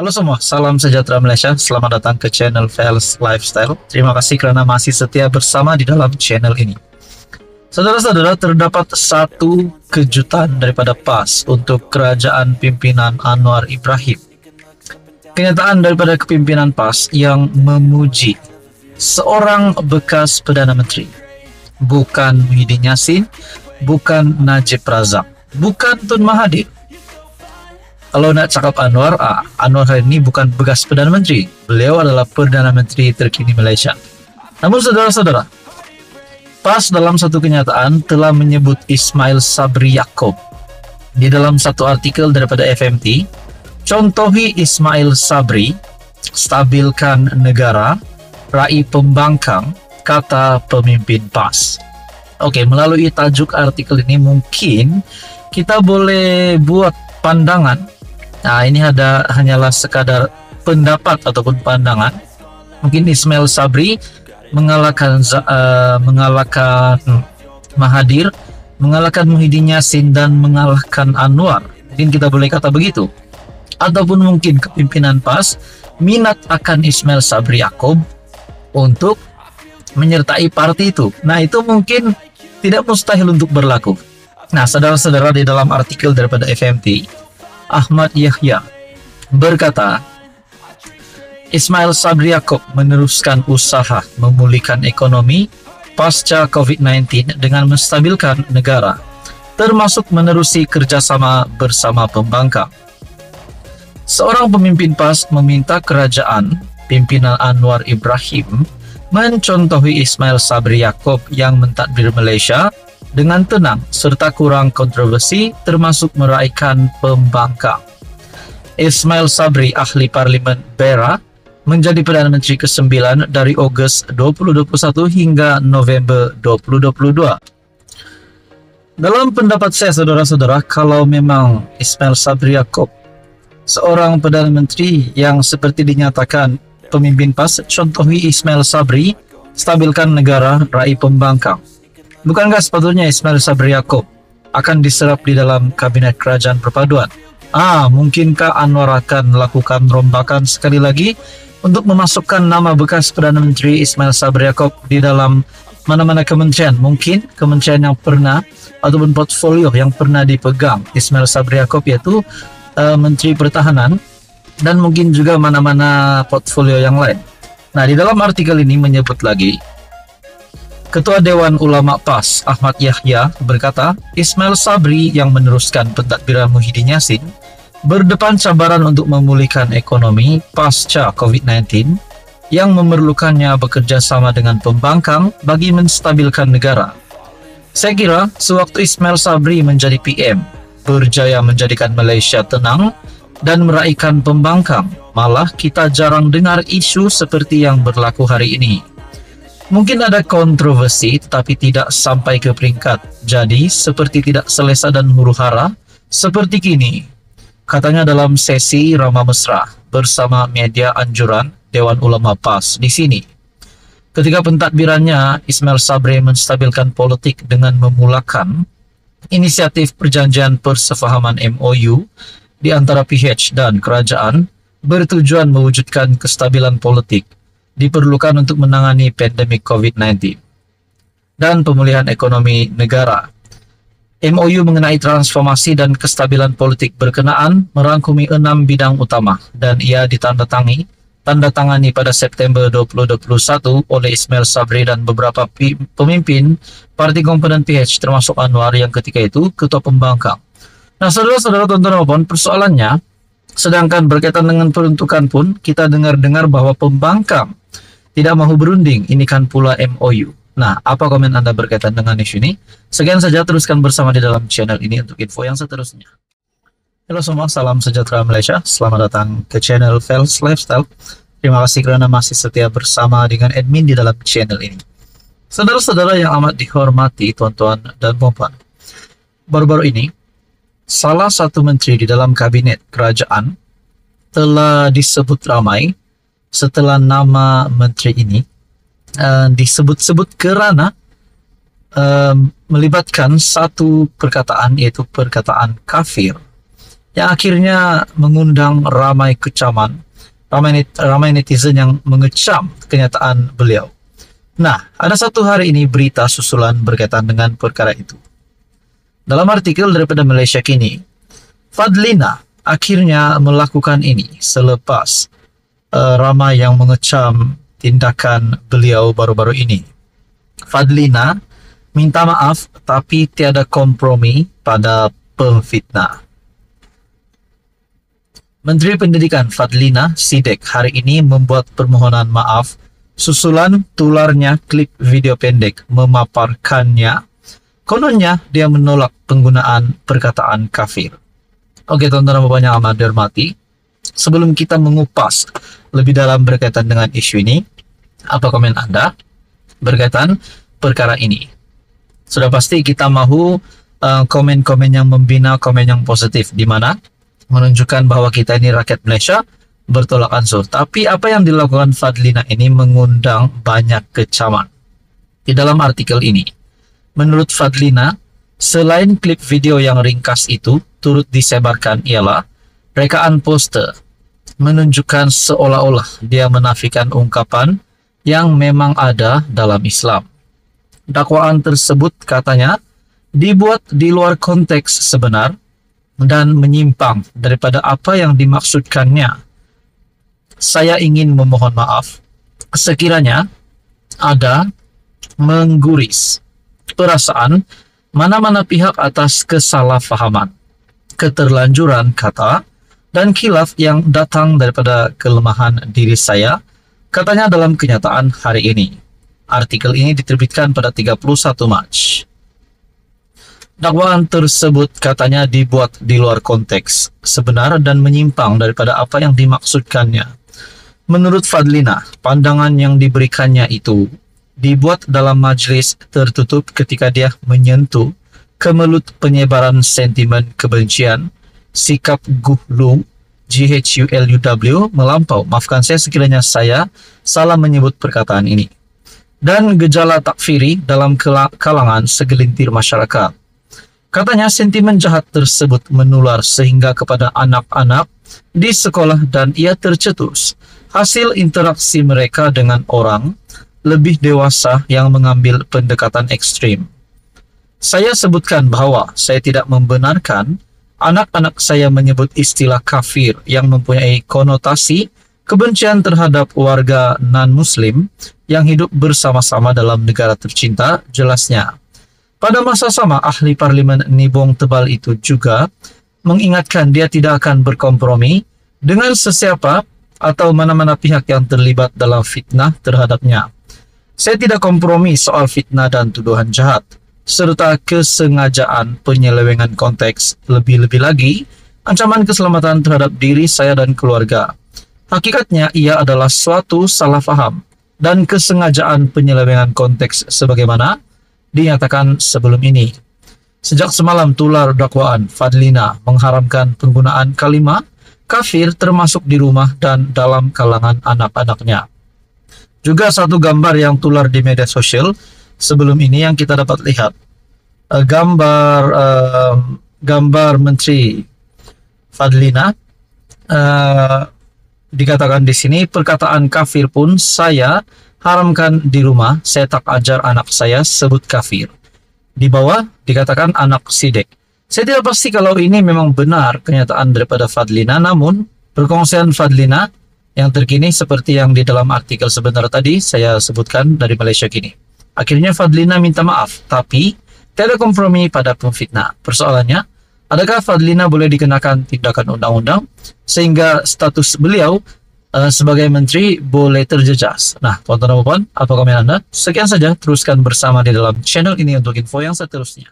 Halo semua, salam sejahtera Malaysia. Selamat datang ke channel Fels Lifestyle. Terima kasih karena masih setia bersama di dalam channel ini. Saudara-saudara, terdapat satu kejutan daripada PAS untuk kerajaan pimpinan Anwar Ibrahim. Kenyataan daripada kepimpinan PAS yang memuji seorang bekas Perdana Menteri. Bukan Muhyiddin Yassin, bukan Najib Razak, bukan Tun Mahathir. Kalau nak cakap Anwar, Anwar hari ini bukan bekas Perdana Menteri. Beliau adalah Perdana Menteri terkini Malaysia. Namun saudara-saudara, PAS dalam satu kenyataan telah menyebut Ismail Sabri Yaakob. Di dalam satu artikel daripada FMT, contohi Ismail Sabri, stabilkan negara, raih pembangkang, kata pemimpin PAS. Oke, melalui tajuk artikel ini mungkin kita boleh buat pandangan. Nah, ini hanyalah sekadar pendapat ataupun pandangan. Mungkin Ismail Sabri mengalahkan Mahathir, mengalahkan Muhyiddin Yassin, dan mengalahkan Anwar. Mungkin kita boleh kata begitu. Ataupun mungkin kepimpinan PAS minat akan Ismail Sabri Yaakob untuk menyertai parti itu. Nah, itu mungkin tidak mustahil untuk berlaku. Nah, saudara-saudara, di dalam artikel daripada FMT, Ahmad Yahya berkata, Ismail Sabri Yaakob meneruskan usaha memulihkan ekonomi pasca COVID-19 dengan menstabilkan negara, termasuk menerusi kerjasama bersama pembangkang. Seorang pemimpin PAS meminta kerajaan pimpinan Anwar Ibrahim mencontohi Ismail Sabri Yaakob yang mentadbir Malaysia dengan tenang serta kurang kontroversi, termasuk meraihkan pembangkang. Ismail Sabri, ahli Parlimen Beira, menjadi Perdana Menteri ke-9 dari Ogos 2021 hingga November 2022. Dalam pendapat saya, saudara-saudara, kalau memang Ismail Sabri Yaakob seorang Perdana Menteri yang seperti dinyatakan pemimpin PAS, contohi Ismail Sabri, stabilkan negara, raih pembangkang. Bukankah sepatutnya Ismail Sabri Yaakob akan diserap di dalam kabinet kerajaan perpaduan? Mungkinkah Anwar akan melakukan rombakan sekali lagi untuk memasukkan nama bekas Perdana Menteri Ismail Sabri Yaakob di dalam mana-mana kementerian? Mungkin kementerian yang pernah ataupun portfolio yang pernah dipegang Ismail Sabri Yaakob, yaitu Menteri Pertahanan, dan mungkin juga mana-mana portfolio yang lain. Nah, di dalam artikel ini menyebut lagi, Ketua Dewan Ulama PAS Ahmad Yahya berkata, Ismail Sabri yang meneruskan pentadbiran Muhyiddin Yassin berdepan cabaran untuk memulihkan ekonomi pasca COVID-19 yang memerlukannya bekerja sama dengan pembangkang bagi menstabilkan negara. Saya kira sewaktu Ismail Sabri menjadi PM, berjaya menjadikan Malaysia tenang dan meraihkan pembangkang, malah kita jarang dengar isu seperti yang berlaku hari ini. Mungkin ada kontroversi tetapi tidak sampai ke peringkat jadi seperti tidak selesa dan huru-hara seperti kini, katanya dalam sesi Ramah Mesra bersama media anjuran Dewan Ulama PAS di sini. Ketika pentadbirannya, Ismail Sabri menstabilkan politik dengan memulakan inisiatif perjanjian persefahaman MOU di antara PH dan kerajaan bertujuan mewujudkan kestabilan politik diperlukan untuk menangani pandemik COVID-19 dan pemulihan ekonomi negara. MOU mengenai transformasi dan kestabilan politik berkenaan merangkumi 6 bidang utama dan ia ditandatangani pada September 2021 oleh Ismail Sabri dan beberapa pemimpin parti komponen PH termasuk Anwar yang ketika itu ketua pembangkang. Nah, saudara-saudara, tuan-tuan, persoalannya, sedangkan berkaitan dengan peruntukan pun kita dengar-dengar bahwa pembangkang tidak mahu berunding, ini kan pula MOU. Nah, apa komen Anda berkaitan dengan isu ini? Sekian saja, teruskan bersama di dalam channel ini untuk info yang seterusnya. Halo semua, salam sejahtera Malaysia. Selamat datang ke channel Fels Lifestyle. Terima kasih karena masih setia bersama dengan admin di dalam channel ini. Saudara-saudara yang amat dihormati, tuan-tuan dan puan-puan, baru-baru ini, salah satu menteri di dalam kabinet kerajaan telah disebut ramai setelah nama menteri ini disebut-sebut kerana melibatkan satu perkataan, yaitu perkataan kafir yang akhirnya mengundang ramai netizen yang mengecam kenyataan beliau. Nah, ada satu hari ini berita susulan berkaitan dengan perkara itu. Dalam artikel daripada Malaysia Kini, Fadlina akhirnya melakukan ini selepas ramai yang mengecam tindakan beliau baru-baru ini. Fadlina minta maaf tapi tiada kompromi pada pemfitnah. Menteri Pendidikan Fadlina Sidek hari ini membuat permohonan maaf susulan tularnya klip video pendek memaparkannya. Kononnya dia menolak penggunaan perkataan kafir. Oke, tuan-tuan dan puan yang amat dihormati, sebelum kita mengupas lebih dalam berkaitan dengan isu ini, apa komen Anda berkaitan perkara ini? Sudah pasti kita mahu komen-komen yang membina, komen yang positif, di mana menunjukkan bahwa kita ini rakyat Malaysia bertolak ansur. Tapi apa yang dilakukan Fadlina ini mengundang banyak kecaman. Di dalam artikel ini, menurut Fadlina, selain klip video yang ringkas itu, turut disebarkan ialah rekaan poster menunjukkan seolah-olah dia menafikan ungkapan yang memang ada dalam Islam. Dakwaan tersebut katanya dibuat di luar konteks sebenar dan menyimpang daripada apa yang dimaksudkannya. Saya ingin memohon maaf sekiranya ada mengguris perasaan mana-mana pihak atas kesalahfahaman, keterlanjuran kata, dan khilaf yang datang daripada kelemahan diri saya, katanya dalam kenyataan hari ini. Artikel ini diterbitkan pada 31 Mac. Dakwaan tersebut katanya dibuat di luar konteks sebenar dan menyimpang daripada apa yang dimaksudkannya. Menurut Fadlina, pandangan yang diberikannya itu dibuat dalam majlis tertutup ketika dia menyentuh kemelut penyebaran sentimen kebencian, sikap GULU, GHULUW melampau. Maafkan saya sekiranya saya salah menyebut perkataan ini. Dan gejala takfiri dalam kalangan segelintir masyarakat. Katanya sentimen jahat tersebut menular sehingga kepada anak-anak di sekolah dan ia tercetus hasil interaksi mereka dengan orang lebih dewasa yang mengambil pendekatan ekstrim. Saya sebutkan bahwa saya tidak membenarkan anak-anak saya menyebut istilah kafir yang mempunyai konotasi kebencian terhadap warga non-muslim yang hidup bersama-sama dalam negara tercinta, jelasnya. Pada masa sama, ahli parlimen Nibong Tebal itu juga mengingatkan dia tidak akan berkompromi dengan sesiapa atau mana-mana pihak yang terlibat dalam fitnah terhadapnya. Saya tidak kompromi soal fitnah dan tuduhan jahat, serta kesengajaan penyelewengan konteks, lebih-lebih lagi ancaman keselamatan terhadap diri saya dan keluarga. Hakikatnya ia adalah suatu salah faham dan kesengajaan penyelewengan konteks sebagaimana dinyatakan sebelum ini. Sejak semalam tular dakwaan, Fadlina mengharamkan penggunaan kalimat kafir termasuk di rumah dan dalam kalangan anak-anaknya. Juga satu gambar yang tular di media sosial sebelum ini yang kita dapat lihat. Gambar Menteri Fadlina, dikatakan di sini perkataan kafir pun saya haramkan di rumah, saya tak ajar anak saya sebut kafir. Di bawah dikatakan anak Sidek. Saya tidak pasti kalau ini memang benar kenyataan daripada Fadlina, namun perkongsian Fadlina yang terkini seperti yang di dalam artikel sebentar tadi saya sebutkan dari Malaysia Kini. Akhirnya Fadlina minta maaf, tapi tiada kompromi pada pemfitnah. Persoalannya, adakah Fadlina boleh dikenakan tindakan undang-undang sehingga status beliau sebagai menteri boleh terjejas? Nah, tuan-tuan dan puan, apa komen Anda? Sekian saja, teruskan bersama di dalam channel ini untuk info yang seterusnya.